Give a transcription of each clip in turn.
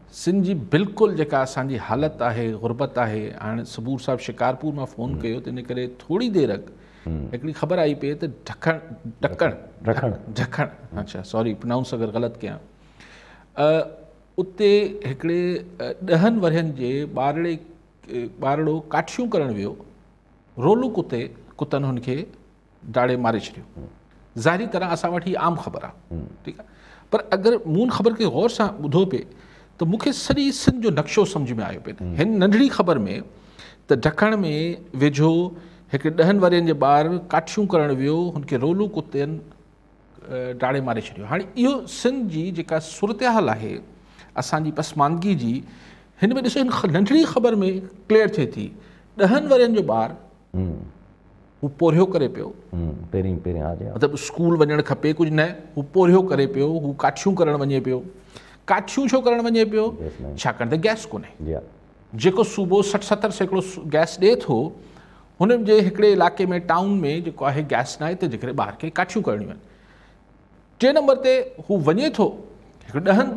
सिंध जी बिल्कुलु जेका असांजी हालत आहे, गुरबत आहे। हाणे सबूर साहिबु शिकारपुर मां फ़ोन कयो त इन करे थोरी देरि अॻु हिकिड़ी ख़बर आई पई त ढकण अच्छा सॉरी प्रोनाउंस अगरि ग़लति कयां, उते हिकिड़े 10 वरहनि जे ॿारड़ो काठियूं करणु वियो, रोलू कुतनि हुनखे दाड़े मारे छॾियो। ज़ाहिरी तरह असां वटि आम ख़बर आहे, ठीकु आहे, पर अगरि मूं ख़बर खे गौर सां ॿुधो पिए त मूंखे सॼी सिंध जो नक्शो सम्झ में आयो पिए। हिन नंढड़ी ख़बर में त ढकण में वेझो हिकु 10 वरहनि जे ॿारु काठियूं करणु वियो, हुनखे रोलू कुतनि दाड़े मारे छॾियो। हाणे इहो सिंध जी जेका सूरत हाल आहे असांजी पसमानगी जी, हिन में ॾिसो हिन नंढड़ी ख़बर में क्लियर थिए थी 10 वरहनि जो ॿारु हू पोरियो करे पियो, मतिलबु स्कूल वञणु खपे कुझु न, हू पोरियो करे पियो, हू काठियूं करणु वञे पियो। काठियूं छो करणु वञे पियो? छाकाणि त गैस कोन्हे। जेको सूबो 60-70 सैकड़ो गैस ॾिए थो, हुन जे हिकिड़े इलाइक़े में टाउन में जेको आहे गैस न आहे, त जेकॾहिं ॿार खे काठियूं करणियूं आहिनि। 3 नंबर ते हू वञे थो, हिकिड़ो 10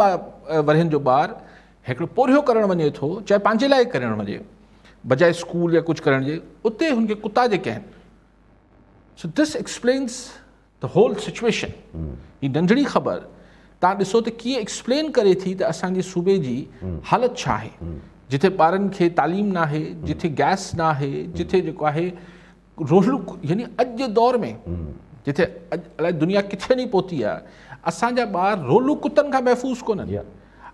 वरहनि जो ॿारु हिकिड़ो पोरियो करणु वञे थो, चाहे पंहिंजे लाइ करणु वञे बजाए स्कूल या कुझु करण जे, उते हुनखे कुता जेके आहिनि। So this explains the whole situation. ही नंढड़ी ख़बर तव्हां ॾिसो त कीअं एक्सप्लेन करे थी त असांजे सूबे जी हालत छा आहे, जिथे ॿारनि खे तालीम न आहे, जिथे गैस न आहे, जिथे जेको आहे रोलू, यानी अॼु जे दौर में जिथे अलाए दुनिया किथे नहीं पहुती आहे, असांजा ॿार रोलू कुतनि खां महफ़ूज़ कोन्हनि।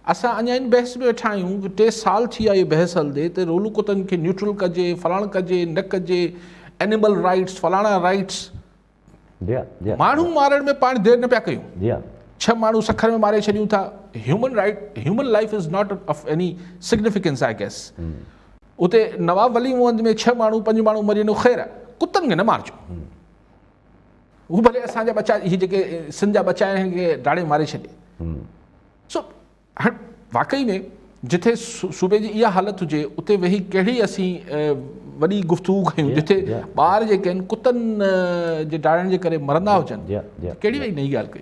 असां अञा इन बहस में वेठा आहियूं कि 3 साल थी आहे इहो बहस हलंदे त रोलू कुतनि खे न्यूट्रल कजे, फलाण कजे, न कजे, एनिमल राइट्स, फलाणा राइट्स। माण्हू मारण में पाण देरि न पिया कयूं। 6 माण्हू सखर में मारे छॾियूं था। Human life is not of any significance I guess. उते नवाब वली मोहम्मद में 6 माण्हू 5 माण्हू मरी वञो, ख़ैर कुतनि खे न मारिजो। हू भले असांजा बचा, इहे जेके सिंध जा बचा आहिनि खे दाड़े मारे छॾे। सो हाणे वाक़ई में जिथे सूबे जी इहा हालत हुजे, उते वेही कहिड़ी असीं वॾी गुफ़्तगू कयूं, जिथे ॿार जेके आहिनि कुतनि जे दाड़नि जे करे मरंदा हुजनि, कहिड़ी वई नई ॻाल्हि कई।